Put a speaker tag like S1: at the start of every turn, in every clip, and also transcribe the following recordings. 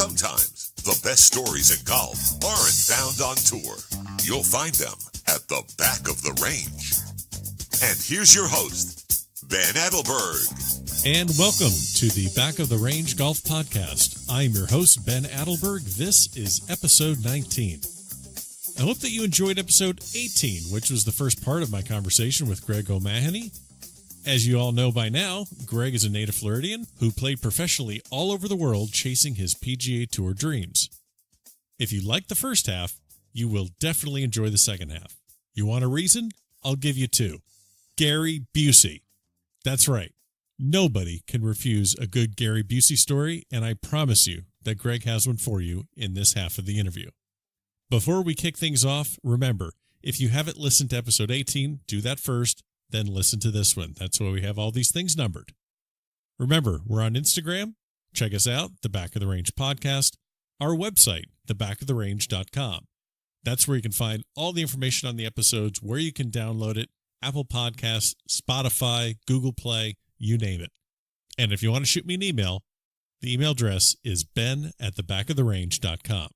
S1: Sometimes the best stories in golf aren't found on tour. You'll find them at the back of the range. And here's your host, Ben Adelberg.
S2: And welcome to the Back of the Range Golf Podcast. I'm your host, Ben Adelberg. This is episode 19. I hope that you enjoyed episode 18, which was the first part of my conversation with Greg O'Mahony. As you all know by now, Greg is a native Floridian who played professionally all over the world chasing his PGA Tour dreams. If you like the first half, you will definitely enjoy the second half. You want a reason? I'll give you two. Gary Busey. That's right. Nobody can refuse a good Gary Busey story, and I promise you that Greg has one for you in this half of the interview. Before we kick things off, remember, if you haven't listened to episode 18, do that first. Then listen to this one. That's why we have all these things numbered. Remember, we're on Instagram. Check us out, the Back of the Range Podcast. Our website, thebackoftherange.com. That's where you can find all the information on the episodes, where you can download it, Apple Podcasts, Spotify, Google Play, you name it. And if you want to shoot me an email, the email address is ben@thebackoftherange.com.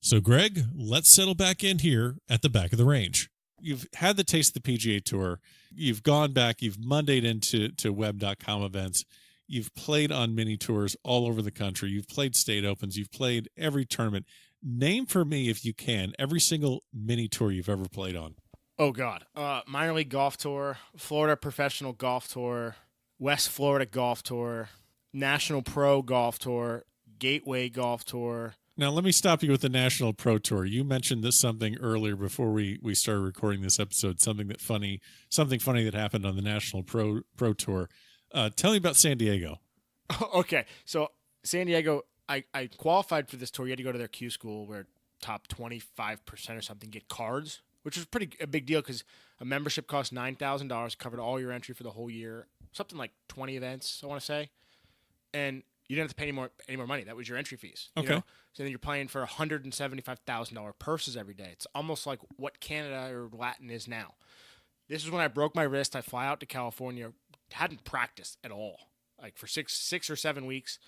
S2: So, Greg, let's settle back in here at the Back of the Range. You've had the taste of the PGA Tour. You've gone back. You've Mondayed into web.com events. You've played on mini tours all over the country. You've played state opens. You've played every tournament. Name for me, if you can, every single mini tour you've ever played on.
S3: Oh, God. Minor League Golf Tour, Florida Professional Golf Tour, West Florida Golf Tour, National Pro Golf Tour, Gateway Golf Tour.
S2: Now, let me stop you with the National Pro Tour. You mentioned this something earlier before we started recording this episode, something funny that happened on the National Pro Tour. Tell me about San Diego.
S3: Okay, so San Diego, I qualified for this tour. You had to go to their Q school where top 25% or something get cards, which was a big deal because a membership cost $9,000, covered all your entry for the whole year, something like 20 events, I want to say, and you didn't have to pay any more money. That was your entry fees.
S2: Okay.
S3: You know? So then you're playing for $175,000 purses every day. It's almost like what Canada or Latin is now. This is when I broke my wrist. I fly out to California. Hadn't practiced at all. Like for six or 7 weeks.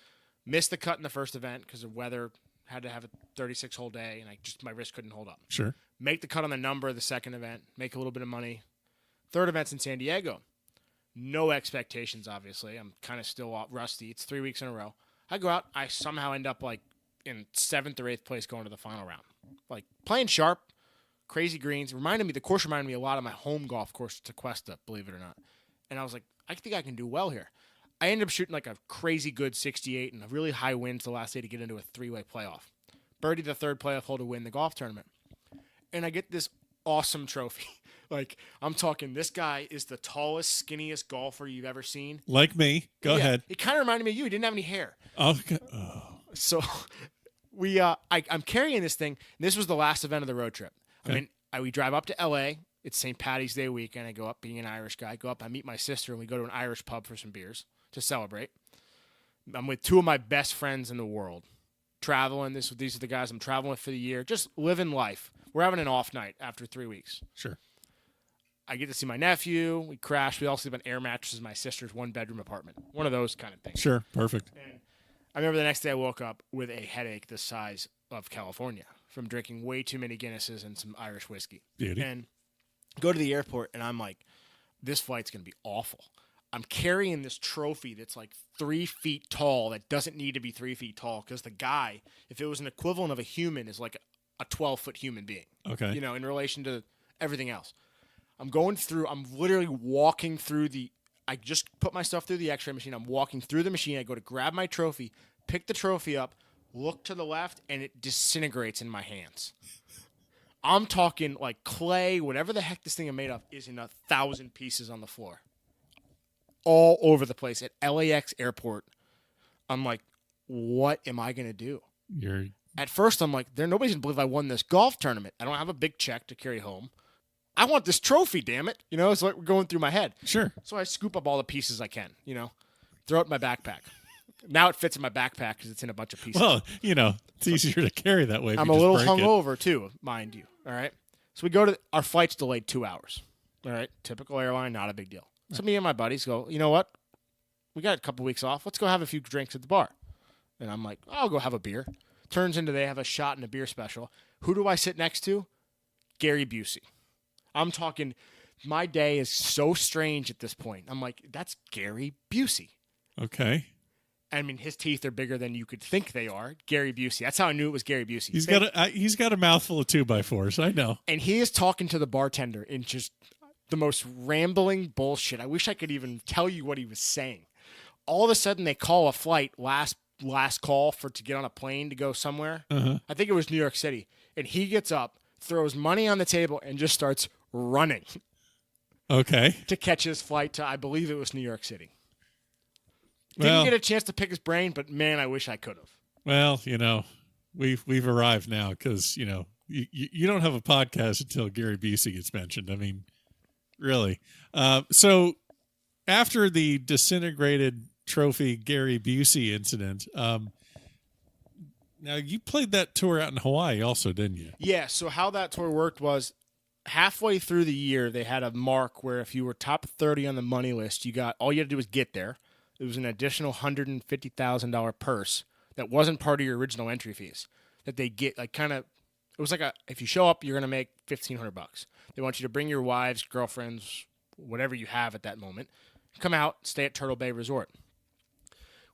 S3: Missed the cut in the first event because of weather. Had to have a 36-hole day, and my wrist couldn't hold up.
S2: Sure.
S3: Make the cut on the number of the second event. Make a little bit of money. Third event's in San Diego. No expectations, obviously. I'm kind of still rusty. It's 3 weeks in a row. I go out. I somehow end up like in 7th or 8th place going to the final round. Like playing sharp, crazy greens. The course reminded me a lot of my home golf course, Tequesta, believe it or not. And I was like, I think I can do well here. I ended up shooting like a crazy good 68 and a really high winds the last day to get into a 3-way playoff. Birdie the third playoff hole to win the golf tournament. And I get this awesome trophy. Like, I'm talking, this guy is the tallest, skinniest golfer you've ever seen.
S2: Like me. Go ahead.
S3: It kind of reminded me of you. He didn't have any hair.
S2: Okay. Oh.
S3: So I'm carrying this thing. This was the last event of the road trip.
S2: Okay.
S3: We drive up to L.A. It's St. Patty's Day weekend. I go up, being an Irish guy. I meet my sister, and we go to an Irish pub for some beers to celebrate. I'm with two of my best friends in the world. Traveling. These are the guys I'm traveling with for the year. Just living life. We're having an off night after 3 weeks.
S2: Sure.
S3: I get to see my nephew. We crash. We all sleep on air mattresses in my sister's 1-bedroom apartment. One of those kind of things.
S2: Sure. Perfect.
S3: And I remember the next day I woke up with a headache the size of California from drinking way too many Guinnesses and some Irish whiskey.
S2: Beauty.
S3: And go to the airport, and I'm like, this flight's going to be awful. I'm carrying this trophy that's like 3 feet tall that doesn't need to be 3 feet tall because the guy, if it was an equivalent of a human, is like a 12-foot human being.
S2: Okay.
S3: You know, in relation to everything else. I'm literally walking through I just put my stuff through the x-ray machine. I'm walking through the machine. I go to grab my trophy, pick the trophy up, look to the left, and it disintegrates in my hands. I'm talking like clay, whatever the heck this thing is made of, is in 1,000 pieces on the floor. All over the place at LAX airport. I'm like, what am I going to do? At first, I'm like, nobody's going to believe I won this golf tournament. I don't have a big check to carry home. I want this trophy, damn it. You know, it's like going through my head.
S2: Sure.
S3: So I scoop up all the pieces I can, throw it in my backpack. Now it fits in my backpack because it's in a bunch of pieces.
S2: Well, it's easier to carry that way.
S3: I'm a little hungover, too, mind you. All right. So we go our flight's delayed 2 hours. All right. Typical airline, not a big deal. So me and my buddies go, you know what? We got a couple weeks off. Let's go have a few drinks at the bar. And I'm like, I'll go have a beer. Turns into they have a shot and a beer special. Who do I sit next to? Gary Busey. I'm talking, my day is so strange at this point. I'm like, that's Gary Busey.
S2: Okay.
S3: I mean, his teeth are bigger than you could think they are. Gary Busey. That's how I knew it was Gary Busey.
S2: He's got a mouthful of 2x4s. I know.
S3: And he is talking to the bartender in just the most rambling bullshit. I wish I could even tell you what he was saying. All of a sudden, they call a flight, last call to get on a plane to go somewhere.
S2: Uh-huh.
S3: I think it was New York City. And he gets up, throws money on the table, and just starts running.
S2: Okay.
S3: To catch his flight to, I believe it was New York City. Didn't get a chance to pick his brain, but man, I wish I could have.
S2: Well, we've arrived now because, you don't have a podcast until Gary Busey gets mentioned. I mean, really. So after the disintegrated trophy Gary Busey incident, now you played that tour out in Hawaii also, didn't you?
S3: Yeah, so how that tour worked was halfway through the year, they had a mark where if you were top 30 on the money list, all you had to do was get there. It was an additional $150,000 purse that wasn't part of your original entry fees that they get. It was like if you show up, you're going to make $1,500. They want you to bring your wives, girlfriends, whatever you have at that moment, come out, stay at Turtle Bay Resort.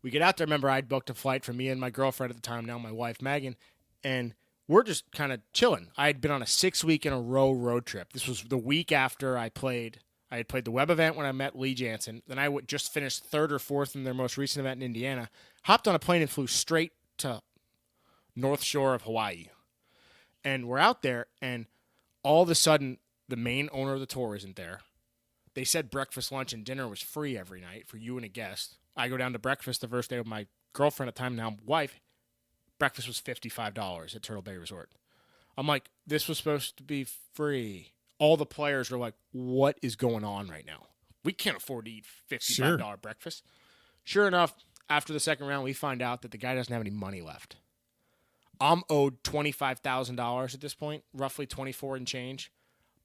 S3: We get out there. Remember, I'd booked a flight for me and my girlfriend at the time, now my wife, Megan, and we're just kind of chilling. I had been on a 6-week-in-a-row road trip. This was the week after I had played the web event when I met Lee Jansen. Then I just finished third or fourth in their most recent event in Indiana. Hopped on a plane and flew straight to North Shore of Hawaii. And we're out there, and all of a sudden, the main owner of the tour isn't there. They said breakfast, lunch, and dinner was free every night for you and a guest. I go down to breakfast the first day with my girlfriend at the time, now wife. Breakfast was $55 at Turtle Bay Resort. I'm like, this was supposed to be free. All the players are like, what is going on right now? We can't afford to eat $55 breakfast. Sure enough, after the second round, we find out that the guy doesn't have any money left. I'm owed $25,000 at this point, roughly 24 and change.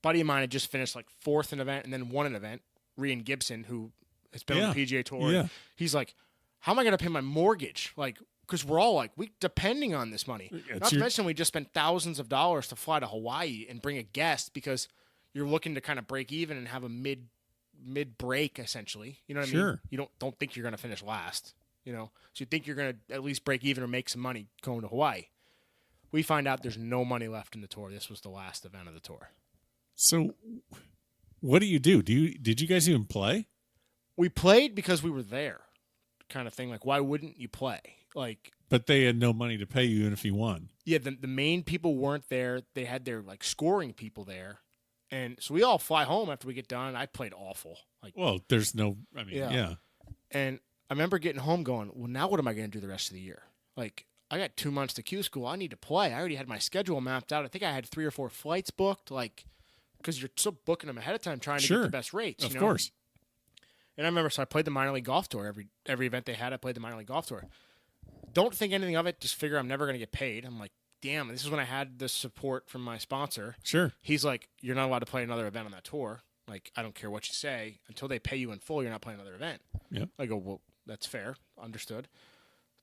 S3: Buddy of mine had just finished fourth in an event and then won an event, Rian Gibson, who has been on the PGA Tour.
S2: Yeah.
S3: He's like, how am I going to pay my mortgage? Because we're all we depending on this money. Not to mention we just spent thousands of dollars to fly to Hawaii and bring a guest because you're looking to kind of break even and have a mid break essentially. You know what I mean? You don't think you're going to finish last. So you think you're going to at least break even or make some money going to Hawaii. We find out there's no money left in the tour. This was the last event of the tour.
S2: So what do you do? Did you guys even play?
S3: We played because we were there, kind of thing. Why wouldn't you play?
S2: But they had no money to pay you even if you won. Yeah,
S3: the main people weren't there. They had their scoring people there. And so we all fly home after we get done. I played awful.
S2: Well, there's no, yeah.
S3: And I remember getting home going, well, now what am I going to do the rest of the year? I got 2 months to Q school. I need to play. I already had my schedule mapped out. I think I had 3 or 4 flights booked, because you're still booking them ahead of time trying to get the best rates.
S2: Of course.
S3: And I remember, so I played the minor league golf tour. Every event they had, I played the minor league golf tour. Don't think anything of it. Just figure I'm never going to get paid. I'm like, damn, this is when I had the support from my sponsor.
S2: Sure.
S3: He's like, you're not allowed to play another event on that tour. I don't care what you say. Until they pay you in full, you're not playing another event.
S2: Yeah.
S3: I go, well, that's fair. Understood.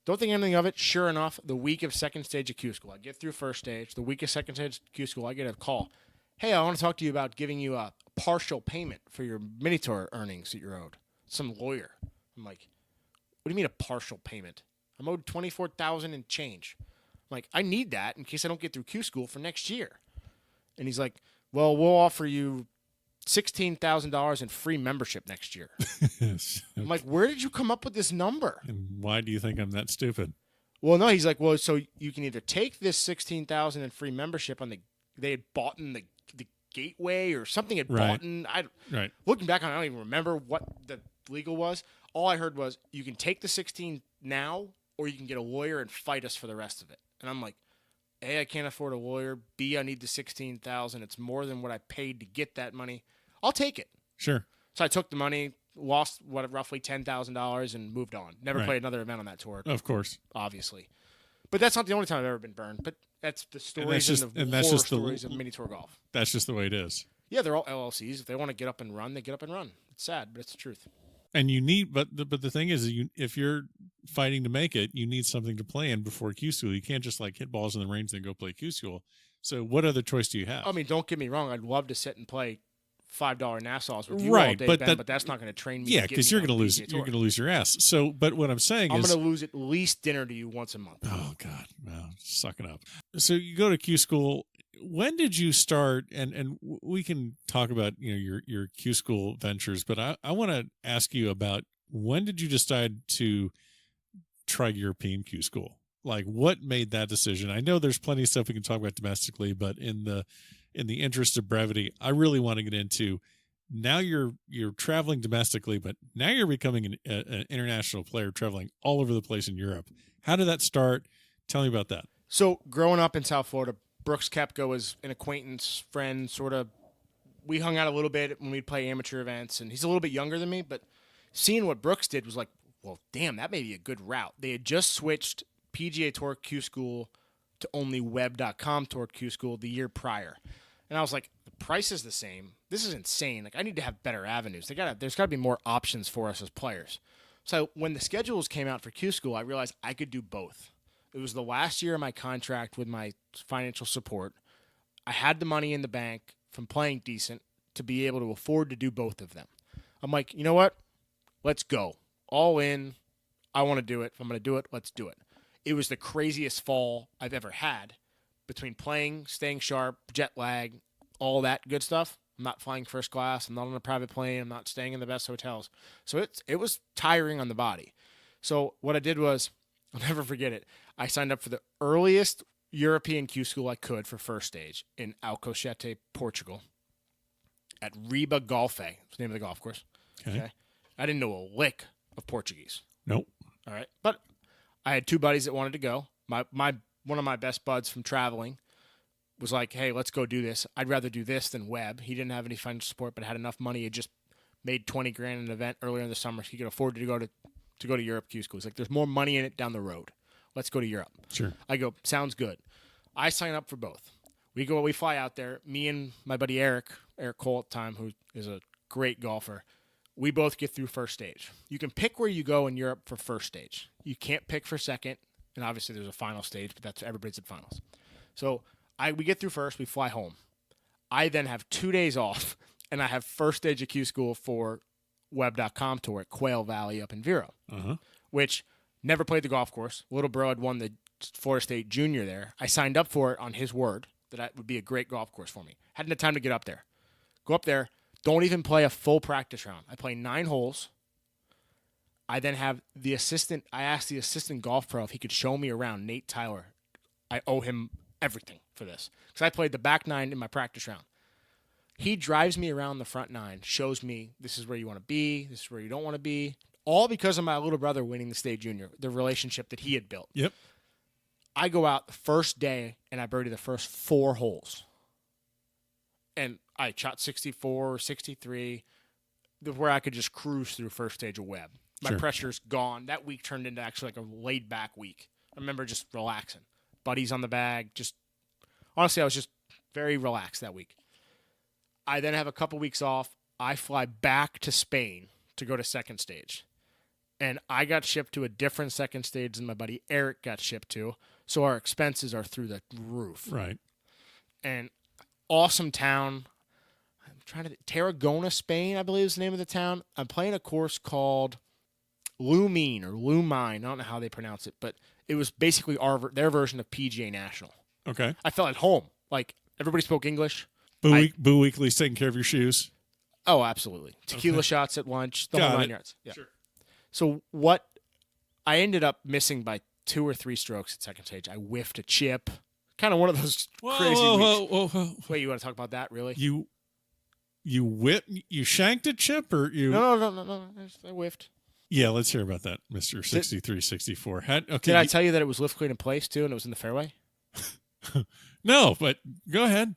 S3: Don't think anything of it. Sure enough, the week of second stage of Q school, I get through first stage. The week of second stage of Q school, I get a call. Hey, I want to talk to you about giving you a partial payment for your mini tour earnings that you're owed. Some lawyer. I'm like, what do you mean a partial payment? I'm owed $24,000 and change. I'm like, I need that in case I don't get through Q school for next year. And he's like, well, we'll offer you $16,000 in free membership next year. I'm like, where did you come up with this number?
S2: And why do you think I'm that stupid?
S3: Well, no, he's like, well, so you can either take this $16,000 in free membership they had bought in the Gateway or something had bought in.
S2: Right.
S3: Looking back on it, I don't even remember what the legal was. All I heard was you can take the 16 now or you can get a lawyer and fight us for the rest of it. And I'm like, A, I can't afford a lawyer. B, I need the $16,000. It's more than what I paid to get that money. I'll take it.
S2: Sure.
S3: So I took the money, lost roughly $10,000 and moved on. Never played another event on that tour.
S2: Of course.
S3: Obviously. But that's not the only time I've ever been burned. But that's the stories and the horror stories of mini tour golf.
S2: That's just the way it is.
S3: Yeah, they're all LLCs. If they want to get up and run, they get up and run. It's sad, but it's the truth.
S2: And you need, but the thing is, if you're fighting to make it, you need something to play in before Q school. You can't just like hit balls in the range and then go play Q school. So what other choice do you have?
S3: I mean, don't get me wrong. I'd love to sit and play $5 Nassau's with you
S2: right,
S3: all day,
S2: but
S3: Ben, but that's not going to train me.
S2: Yeah, because you're going to lose. You're going to lose your ass. So, but what I'm saying
S3: I'm
S2: is,
S3: going to lose at least dinner to you once a month.
S2: Oh God, no, suck it up. So you go to Q school. When did you start? And we can talk about your Q school ventures, but I want to ask you about when did you decide to try European Q school? Like, what made that decision? I know there's plenty of stuff we can talk about domestically, but in the interest of brevity, I really want to get into. Now you're traveling domestically, but now you're becoming an international player, traveling all over the place in Europe. How did that start? Tell me about that.
S3: So growing up in South Florida, Brooks Koepka was an acquaintance, friend, sort of. We hung out a little bit when we'd play amateur events, and he's a little bit younger than me, but seeing what Brooks did was like, well, damn, that may be a good route. They had just switched PGA Tour Q School to only web.com Tour Q School the year prior. And I was like, the price is the same. This is insane. Like, I need to have better avenues. There's got to be more options for us as players. So when the schedules came out for Q School, I realized I could do both. It was the last year of my contract with my financial support. I had the money in the bank from playing decent to be able to afford to do both of them. I'm like, you know what? Let's go. All in. I want to do it. If I'm going to do it, let's do it. It was the craziest fall I've ever had between playing, staying sharp, jet lag, all that good stuff. I'm not flying first class. I'm not on a private plane. I'm not staying in the best hotels. So it was tiring on the body. So what I did was, I'll never forget it. I signed up for the earliest European Q school I could for first stage in Alcochete, Portugal, at Riba Golfe. It's the name of the golf course. Okay. I didn't know a lick of Portuguese.
S2: Nope.
S3: All right. But I had two buddies that wanted to go. One of my best buds from traveling was like, hey, let's go do this. I'd rather do this than web. He didn't have any financial support, but had enough money. He had just made $20,000 an event earlier in the summer. He could afford to go to Europe Q school. He's like, there's more money in it down the road. Let's go to Europe.
S2: Sure.
S3: I go, sounds good. I sign up for both. We fly out there. Me and my buddy Eric Cole at the time, who is a great golfer, we both get through first stage. You can pick where you go in Europe for first stage. You can't pick for second, and obviously there's a final stage, but that's everybody's at finals. So we get through first, we fly home. I then have 2 days off, and I have first stage of Q school for web.com tour at Quail Valley up in Vero, which never played the golf course. Little bro had won the Florida State Junior there. I signed up for it on his word that it would be a great golf course for me. Hadn't had time to get up there. Go up there. Don't even play a full practice round. I play 9 holes. I then have I asked the assistant golf pro if he could show me around, Nate Tyler. I owe him everything for this because I played the back 9 in my practice round. He drives me around the front 9, shows me this is where you want to be, this is where you don't want to be, all because of my little brother winning the state junior, the relationship that he had built.
S2: Yep.
S3: I go out the first day and I birdie the first 4 holes. And I shot 64 or 63, where I could just cruise through first stage of web. My pressure's gone. That week turned into actually like a laid-back week. I remember just relaxing. Buddies on the bag. Honestly, I was just very relaxed that week. I then have a couple weeks off. I fly back to Spain to go to second stage. And I got shipped to a different second stage than my buddy Eric got shipped to. So our expenses are through the roof.
S2: Right.
S3: And awesome town. Tarragona, Spain, I believe is the name of the town. I'm playing a course called Lumine or Lumine. I don't know how they pronounce it, but it was basically their version of PGA National.
S2: Okay.
S3: I felt at home. Like, everybody spoke English.
S2: Boo Weekly's taking care of your shoes.
S3: Oh, absolutely. Tequila shots at lunch, the whole 9 yards. Yeah. Sure. So I ended up missing by 2 or 3 strokes at second stage. I whiffed a chip. Kind of one of those crazy weeks.
S2: Whoa.
S3: Wait, you want to talk about that, really?
S2: You shanked a chip or you?
S3: No. I whiffed.
S2: Yeah, let's hear about that, Mr. 6364.
S3: Did I tell you that it was lift clean in place, too, and it was in the fairway?
S2: No, but go ahead.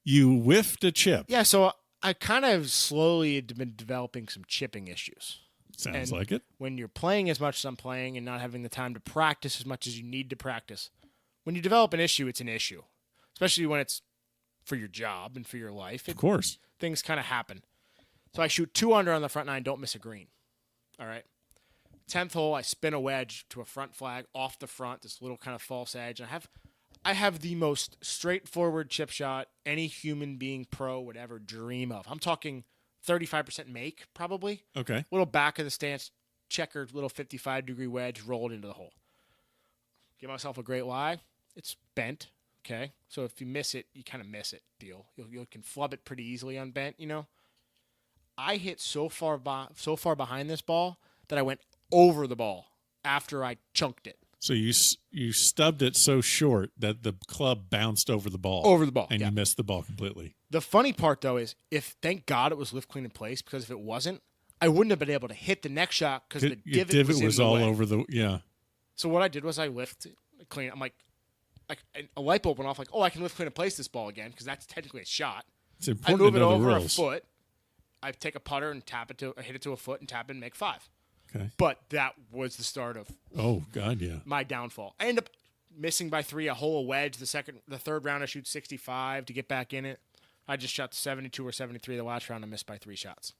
S2: You whiffed a chip.
S3: Yeah, so I kind of slowly had been developing some chipping issues.
S2: Sounds like it.
S3: When you're playing as much as I'm playing and not having the time to practice as much as you need to practice, when you develop an issue, it's an issue, especially when it's for your job and for your life.
S2: Of course.
S3: Things kind of happen. So I shoot 2 under on the front nine, don't miss a green. All right. 10th hole, I spin a wedge to a front flag off the front, this little kind of false edge. And I have the most straightforward chip shot any human being pro would ever dream of. I'm talking 35% make, probably.
S2: Okay.
S3: Little back of the stance, checkered, little 55-degree wedge rolled into the hole. Give myself a great lie. It's bent. Okay. So if you miss it, you kind of miss it. Deal. You can flub it pretty easily on bent, you know. I hit so far behind this ball that I went over the ball after I chunked it.
S2: So you stubbed it so short that the club bounced over the ball.
S3: Over the ball,
S2: and
S3: yeah.
S2: you missed the ball completely.
S3: The funny part, though, is thank God it was lift clean in place, because if it wasn't, I wouldn't have been able to hit the next shot because the divot was
S2: all
S3: way.
S2: over the yeah.
S3: So what I did was I lift clean. I'm like a light bulb went off. Like, oh, I can lift clean in place this ball again because that's technically a shot.
S2: It's important
S3: I move
S2: to
S3: it
S2: know the
S3: over a
S2: rules.
S3: foot. I take a putter and hit it to a foot and tap it and make 5.
S2: Okay.
S3: But that was the start of my downfall. I end up missing by 3 a hole, a wedge. The third round I shoot 65 to get back in it. I just shot 72 or 73 the last round. I missed by 3 shots.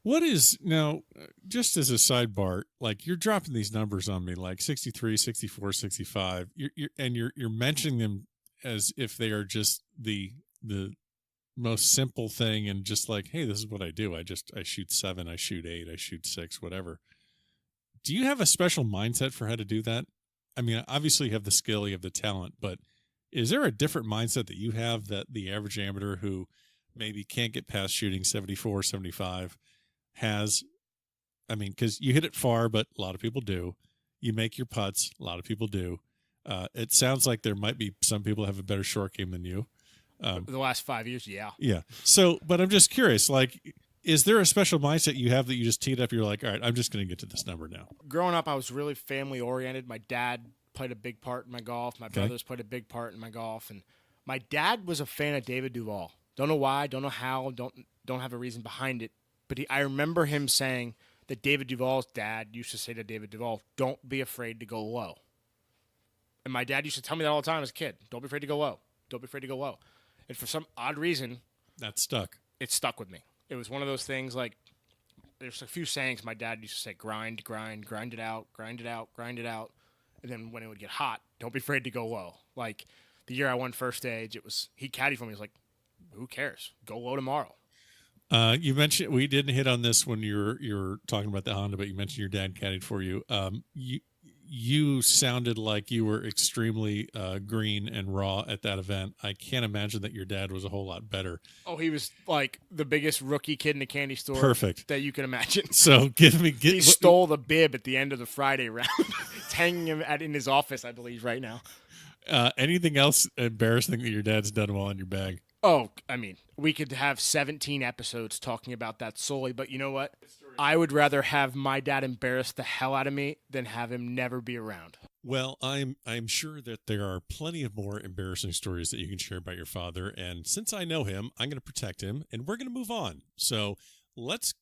S2: What is now, just as a sidebar, like you're dropping these numbers on me, like 63, 64, 65, you're mentioning them as if they are just the most simple thing, and just like, hey, this is what I do. I shoot 7, I shoot 8, I shoot 6, whatever. Do you have a special mindset for how to do that? I mean, obviously you have the skill, you have the talent, but is there a different mindset that you have that the average amateur who maybe can't get past shooting 74, 75 has? I mean, because you hit it far, but a lot of people do. You make your putts, a lot of people do. It sounds like there might be some people that have a better short game than you.
S3: The last 5 years, yeah.
S2: Yeah. So, but I'm just curious, like, is there a special mindset you have that you just teed up? You're like, all right, I'm just going to get to this number now.
S3: Growing up, I was really family oriented. My dad played a big part in my golf. My brothers played a big part in my golf. And my dad was a fan of David Duval. Don't know why, don't know how, don't have a reason behind it. But I remember him saying that David Duval's dad used to say to David Duval, don't be afraid to go low. And my dad used to tell me that all the time as a kid. Don't be afraid to go low. Don't be afraid to go low. And for some odd reason,
S2: that stuck.
S3: It stuck with me. It was one of those things like, there's a few sayings my dad used to say, grind it out, grind it out, grind it out. And then when it would get hot, don't be afraid to go low. Like the year I won first stage, he caddied for me. He was like, who cares? Go low tomorrow.
S2: You mentioned, we didn't hit on this when you're talking about the Honda, but you mentioned your dad caddied for you. You sounded like you were extremely green and raw at that event. I can't imagine that your dad was a whole lot better.
S3: Oh, he was like the biggest rookie kid in a candy store.
S2: Perfect.
S3: That you can imagine.
S2: So he
S3: stole the bib at the end of the Friday round. It's hanging him in his office, I believe, right now.
S2: Anything else embarrassing that your dad's done while in your bag?
S3: Oh, I mean, we could have 17 episodes talking about that solely, but you know what? I would rather have my dad embarrass the hell out of me than have him never be around.
S2: Well, I'm sure that there are plenty of more embarrassing stories that you can share about your father, and since I know him, I'm going to protect him, and we're going to move on. So let's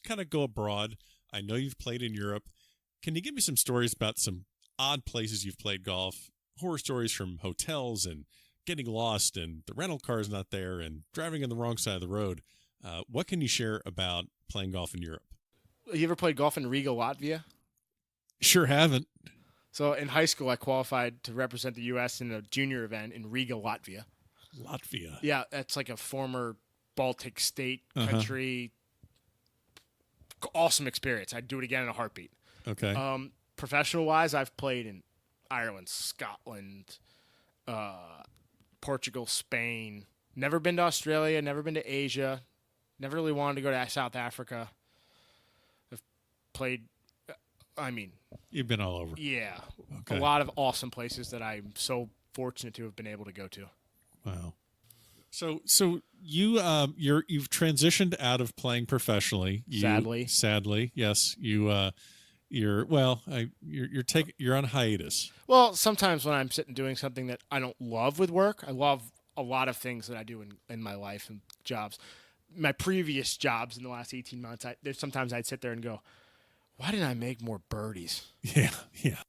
S2: kind of go abroad. I know you've played in Europe. Can you give me some stories about some odd places you've played golf, horror stories from hotels and getting lost and the rental car's not there and driving on the wrong side of the road? What can you share about playing golf in Europe?
S3: You ever played golf in Riga, Latvia?
S2: Sure haven't.
S3: So in high school, I qualified to represent the U.S. in a junior event in Riga, Latvia.
S2: Latvia?
S3: Yeah, that's like a former Baltic state country. Awesome experience. I'd do it again in a heartbeat.
S2: Okay.
S3: Professional-wise, I've played in Ireland, Scotland, Portugal, Spain. Never been to Australia, never been to Asia. Never really wanted to go to South Africa. I've played,
S2: You've been all over.
S3: Yeah.
S2: Okay.
S3: A lot of awesome places that I'm so fortunate to have been able to go to.
S2: Wow. So you've transitioned out of playing professionally. Sadly, yes. You're on hiatus.
S3: Well, sometimes when I'm sitting doing something that I don't love with work, I love a lot of things that I do in my life and jobs. My previous jobs in the last 18 months, sometimes I'd sit there and go, why didn't I make more birdies?
S2: Yeah.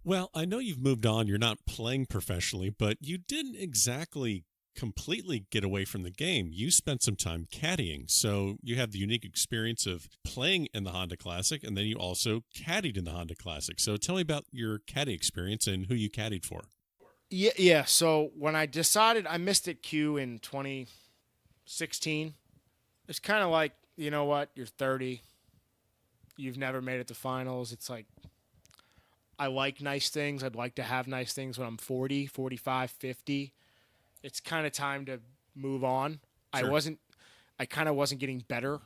S2: Well, I know you've moved on. You're not playing professionally, but you didn't exactly completely get away from the game. You spent some time caddying, so you have the unique experience of playing in the Honda Classic, and then you also caddied in the Honda Classic. So tell me about your caddy experience and who you caddied for.
S3: Yeah. So when I decided I missed at Q in 2016, it's kind of like, you know what? You're 30. You've never made it to finals. It's like, I like nice things. I'd like to have nice things when I'm 40, 45, 50. It's kind of time to move on.
S2: Sure.
S3: I kind of wasn't getting better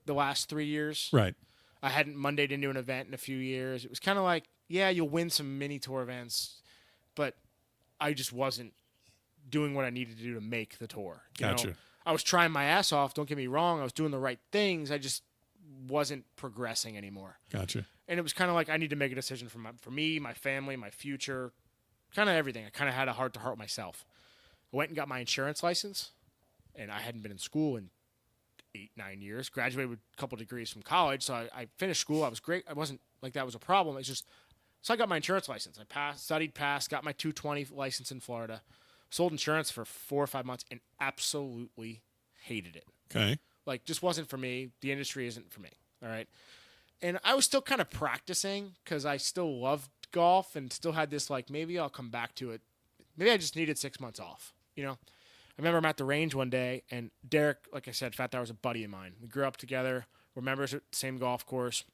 S3: the last 3 years.
S2: Right.
S3: I hadn't Mondayed into an event in a few years. It was kind of like, yeah, you'll win some mini tour events, but I just wasn't doing what I needed to do to make the tour.
S2: Gotcha.
S3: I was trying my ass off. Don't get me wrong. I was doing the right things. I just wasn't progressing anymore.
S2: Gotcha.
S3: And it was kind of like I need to make a decision for me, my family, my future, kind of everything. I kind of had a heart-to-heart with myself. I went and got my insurance license, and I hadn't been in school in 8-9 years. Graduated with a couple degrees from college, so I finished school. I was great. I wasn't like that was a problem. It's just so I got my insurance license. I studied, got my 220 license in Florida, sold insurance for 4 or 5 months, and absolutely hated it.
S2: Okay.
S3: Like, just wasn't for me. The industry isn't for me. All right. And I was still kind of practicing because I still loved golf and still had this, like, maybe I'll come back to it. Maybe I just needed 6 months off. I remember I'm at the range one day, and Derek, like I said, Fat Thar was a buddy of mine. We grew up together. We're members at the same golf course,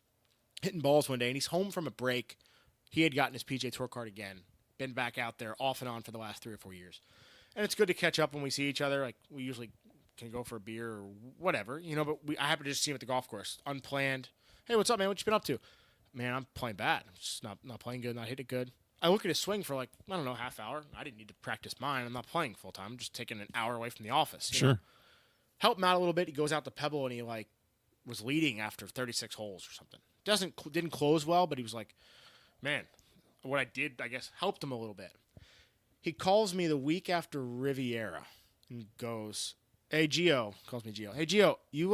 S3: hitting balls one day, and he's home from a break. He had gotten his PGA Tour card again, been back out there off and on for the last 3 or 4 years. And it's good to catch up when we see each other. Like, we usually can go for a beer or whatever, but I happen to just see him at the golf course, unplanned. Hey, what's up, man? What you been up to? Man, I'm playing bad. I'm just not playing good, not hitting it good. I look at his swing for half hour. I didn't need to practice mine. I'm not playing full time. I'm just taking an hour away from the office.
S2: Sure.
S3: Help him out a little bit. He goes out to Pebble and he was leading after 36 holes or something. Didn't close well, but he was like, man, what I did, I guess, helped him a little bit. He calls me the week after Riviera and goes, hey, Gio, calls me Gio. Hey, Gio, you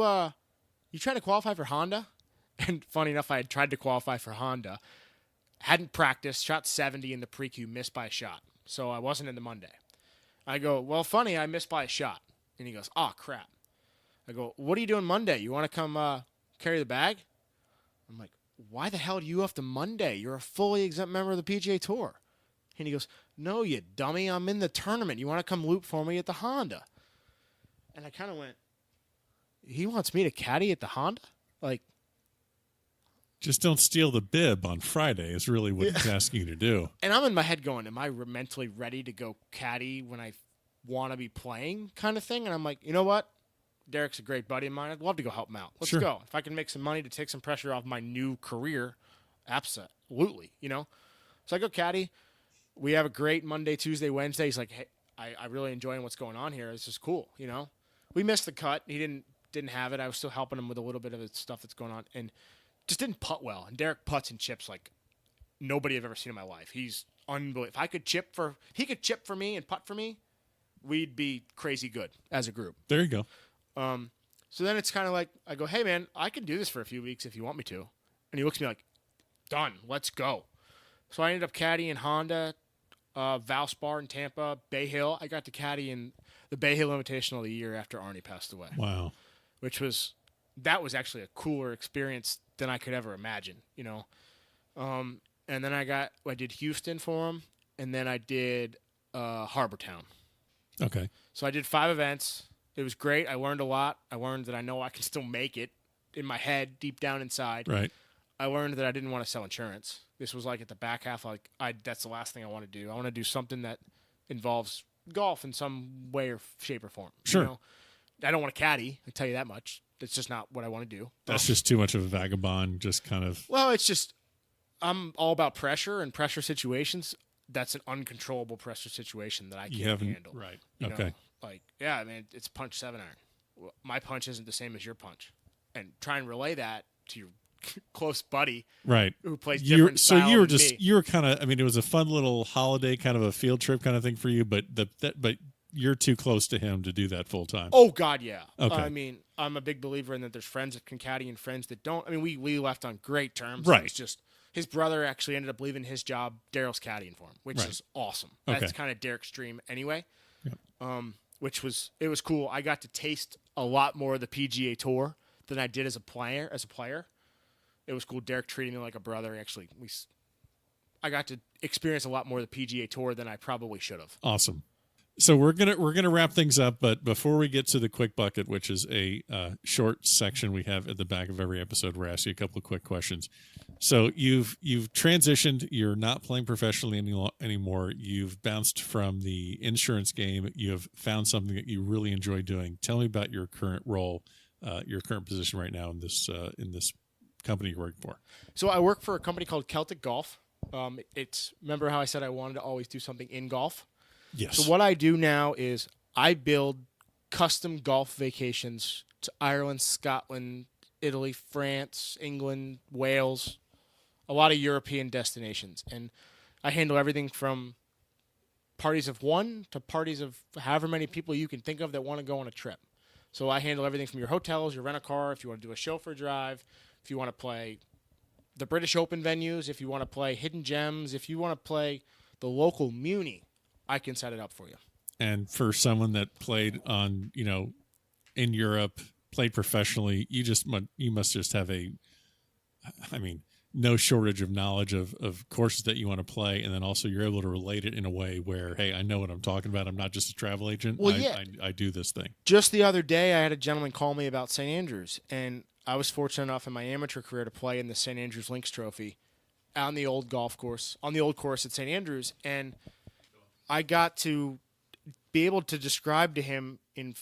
S3: trying to qualify for Honda? And funny enough, I had tried to qualify for Honda. Hadn't practiced, shot 70 in the pre-Q, missed by a shot. So I wasn't in the Monday. I go, well, funny, I missed by a shot. And he goes, oh, crap. I go, what are you doing Monday? You want to come carry the bag? I'm like, why the hell do you have to Monday? You're a fully exempt member of the PGA Tour. And he goes, no, you dummy, I'm in the tournament. You want to come loop for me at the Honda? And I kind of went, he wants me to caddy at the Honda? Like,
S2: just don't steal the bib on Friday is really what he's asking you to do.
S3: And I'm in my head going, am I mentally ready to go caddy when I want to be playing kind of thing? And I'm like, you know what? Derek's a great buddy of mine. I'd love to go help him out. Let's go. If I can make some money to take some pressure off my new career, absolutely, So I go caddy. We have a great Monday, Tuesday, Wednesday. He's like, hey, I really enjoying what's going on here. This is cool, We missed the cut. He didn't have it. I was still helping him with a little bit of the stuff that's going on. And just didn't putt well. And Derek putts and chips like nobody I've ever seen in my life. He's unbelievable. If he could chip for me and putt for me, we'd be crazy good as a group.
S2: There you go.
S3: So then it's kind of like, I go, hey, man, I can do this for a few weeks if you want me to. And he looks at me like, done, let's go. So I ended up caddying Honda, Valspar in Tampa, Bay Hill. I got to caddy in the Bay Hill Invitational the year after Arnie passed away.
S2: Wow.
S3: That was actually a cooler experience than I could ever imagine, And then I did Houston for him, and then I did Harbortown.
S2: Okay.
S3: So I did 5 events. It was great. I learned a lot. I learned that I know I can still make it in my head, deep down inside.
S2: Right.
S3: I learned that I didn't want to sell insurance. This was like at the back half, that's the last thing I want to do. I want to do something that involves golf in some way or shape or form.
S2: Sure.
S3: I don't want to caddy, I tell you that much. That's just not what I want to do.
S2: That's just too much of a vagabond, just kind of.
S3: Well, it's just, I'm all about pressure and pressure situations. That's an uncontrollable pressure situation that I can't handle.
S2: Right. Okay.
S3: It's punch 7 iron. Well, my punch isn't the same as your punch. And try and relay that to your close buddy,
S2: right,
S3: who plays different style.
S2: So you were kind of, it was a fun little holiday, kind of a field trip kind of thing for you, but you're too close to him to do that full time.
S3: Oh God, yeah.
S2: Okay.
S3: I'm a big believer in that. There's friends that can caddy and friends that don't. We left on great terms.
S2: Right.
S3: It's just his brother actually ended up leaving his job. Daryl's caddying for him, which is awesome.
S2: Okay.
S3: That's kind of Derek's dream anyway.
S2: Yep.
S3: which was cool. I got to taste a lot more of the PGA Tour than I did as a player. It was cool. Derek treated me like a brother. Actually, I got to experience a lot more of the PGA Tour than I probably should have.
S2: Awesome. So we're gonna wrap things up, but before we get to the quick bucket, which is a short section we have at the back of every episode, we're asking you a couple of quick questions. So you've transitioned. You're not playing professionally anymore. You've bounced from the insurance game. You have found something that you really enjoy doing. Tell me about your current role, your current position right now in this company you're working for.
S3: So I work for a company called Celtic Golf. Remember how I said I wanted to always do something in golf?
S2: Yes.
S3: So what I do now is I build custom golf vacations to Ireland, Scotland, Italy, France, England, Wales, a lot of European destinations. And I handle everything from parties of one to parties of however many people you can think of that want to go on a trip. So I handle everything from your hotels, your rent-a-car, if you want to do a chauffeur drive, if you want to play the British Open venues, if you want to play Hidden Gems, if you want to play the local Muni, I can set it up for you.
S2: And for someone that played on, in Europe, played professionally, you must just have no shortage of knowledge of courses that you want to play, and then also you're able to relate it in a way where, hey, I know what I'm talking about. I'm not just a travel agent.
S3: Well, yeah.
S2: I do this thing.
S3: Just the other day, I had a gentleman call me about St. Andrews, and I was fortunate enough in my amateur career to play in the St. Andrews Links Trophy on the old course at St. Andrews, and I got to be able to describe to him in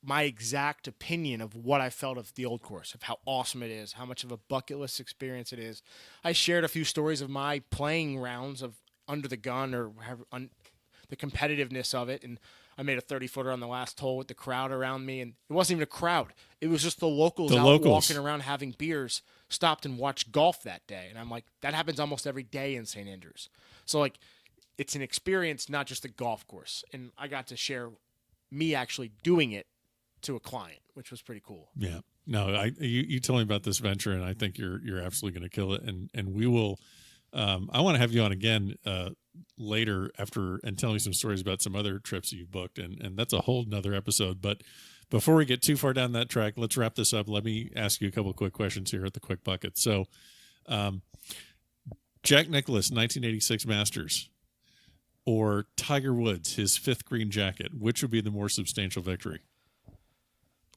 S3: my exact opinion of what I felt of the old course, of how awesome it is, how much of a bucket list experience it is. I shared a few stories of my playing rounds of under the gun or the competitiveness of it, and I made a 30-footer on the last hole with the crowd around me, and it wasn't even a crowd. It was just the locals walking around having beers, stopped and watched golf that day. And I'm like, that happens almost every day in St. Andrews. So, it's an experience, not just a golf course. And I got to share me actually doing it to a client, which was pretty cool.
S2: Yeah. No, you told me about this venture, and I think you're absolutely going to kill it. And we will. I want to have you on again later and tell me some stories about some other trips that you've booked, and that's a whole nother episode. But before we get too far down that track, let's wrap this up. Let me ask you a couple of quick questions here at the quick bucket. So, Jack Nicklaus, 1986 Masters, or Tiger Woods, his fifth green jacket, which would be the more substantial victory?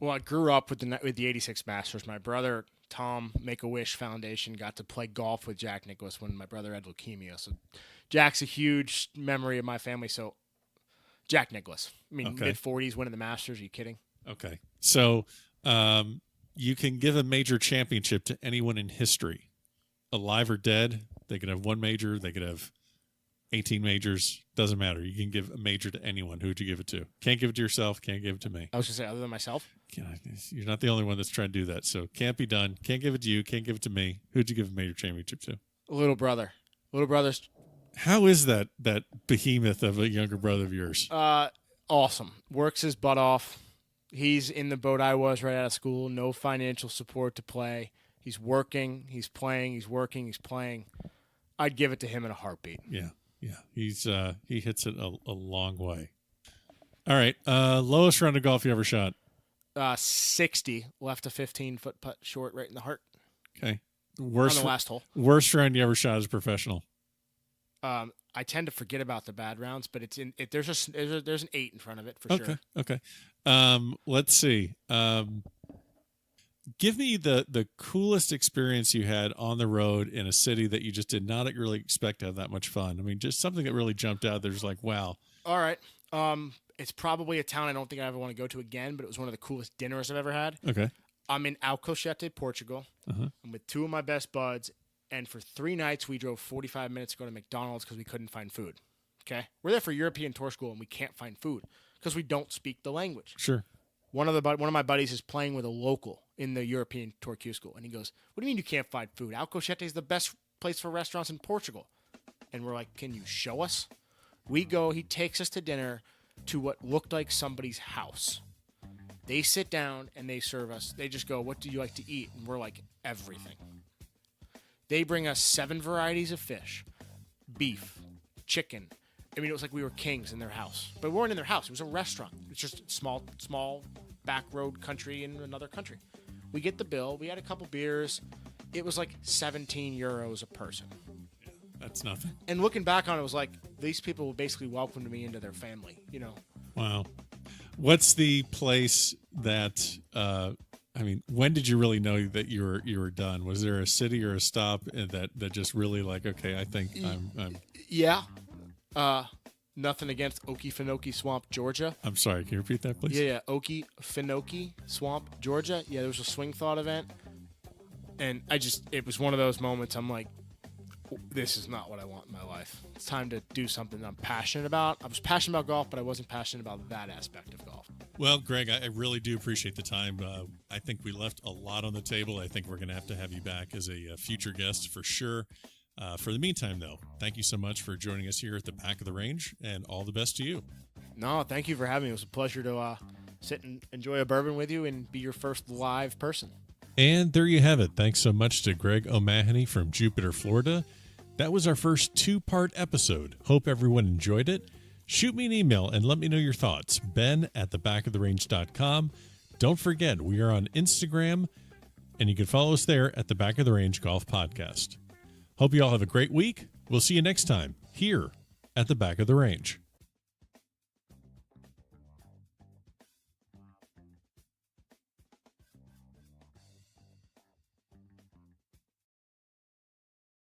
S3: Well, I grew up with the 86 Masters. My brother, Tom, Make-A-Wish Foundation, got to play golf with Jack Nicklaus when my brother had leukemia. So Jack's a huge memory of my family. So Jack Nicklaus. Mid-40s, winning the Masters. Are you kidding?
S2: Okay. So you can give a major championship to anyone in history, alive or dead. They could have one major. They could have 18 majors. Doesn't matter. You can give a major to anyone. Who would you give it to? Can't give it to yourself. Can't give it to me.
S3: I was going to say, other than myself?
S2: You're not the only one that's trying to do that. So can't be done. Can't give it to you. Can't give it to me. Who'd you give a major championship to?
S3: Little brother. Little brother's.
S2: How is that behemoth of a younger brother of yours?
S3: Awesome. Works his butt off. He's in the boat I was right out of school. No financial support to play. He's working. He's playing. He's working. He's playing. I'd give it to him in a heartbeat.
S2: Yeah. Yeah. He hits it a long way. All right. Lowest round of golf you ever shot?
S3: 60. Left a 15-foot putt short right in the heart.
S2: Okay.
S3: On the last hole.
S2: Worst round you ever shot as a professional?
S3: I tend to forget about the bad rounds, but there's an 8 in front of it for sure.
S2: Okay. Let's see. Give me the coolest experience you had on the road in a city that you just did not really expect to have that much fun. I mean, just something that really jumped out. There's like, wow.
S3: All right. It's probably a town I don't think I ever want to go to again, but it was one of the coolest dinners I've ever had.
S2: Okay. I'm
S3: in Alcochete, Portugal. Uh-huh. I'm with 2 of my best buds, and for 3 nights we drove 45 minutes to go to McDonald's because we couldn't find food. Okay? We're there for European tour school, and we can't find food because we don't speak the language.
S2: Sure.
S3: One of my buddies is playing with a local in the European Tour Q School, and he goes, "What do you mean you can't find food? Alcochete is the best place for restaurants in Portugal." And we're like, "Can you show us?" We go. He takes us to dinner to what looked like somebody's house. They sit down and they serve us. They just go, "What do you like to eat?" And we're like, "Everything." They bring us 7 varieties of fish, beef, chicken, I mean, it was like we were kings in their house. But we weren't in their house. It was a restaurant. It's just small back road country in another country. We get the bill. We had a couple beers. It was like 17 euros a person.
S2: Yeah, that's nothing.
S3: And looking back on it, it was like these people basically welcomed me into their family, you know.
S2: Wow. What's the place that, when did you really know that you were done? Was there a city or a stop that just really like, okay, I think I'm
S3: Yeah. Nothing against Okefenokee Swamp, Georgia.
S2: I'm sorry, can you repeat that, please?
S3: Yeah, Okefenokee Swamp, Georgia. Yeah, there was a swing thought event. And it was one of those moments I'm like, this is not what I want in my life. It's time to do something I'm passionate about. I was passionate about golf, but I wasn't passionate about that aspect of golf.
S2: Well, Greg, I really do appreciate the time. I think we left a lot on the table. I think we're going to have you back as a future guest for sure. For the meantime, though, thank you so much for joining us here at the Back of the Range, and all the best to you.
S3: No, thank you for having me. It was a pleasure to sit and enjoy a bourbon with you and be your first live person.
S2: And there you have it. Thanks so much to Greg O'Mahony from Jupiter, Florida. That was our first 2-part episode. Hope everyone enjoyed it. Shoot me an email and let me know your thoughts. Ben@thebackoftherange.com. Don't forget, we are on Instagram, and you can follow us there at the Back of the Range Golf Podcast. Hope you all have a great week. We'll see you next time here at the Back of the Range.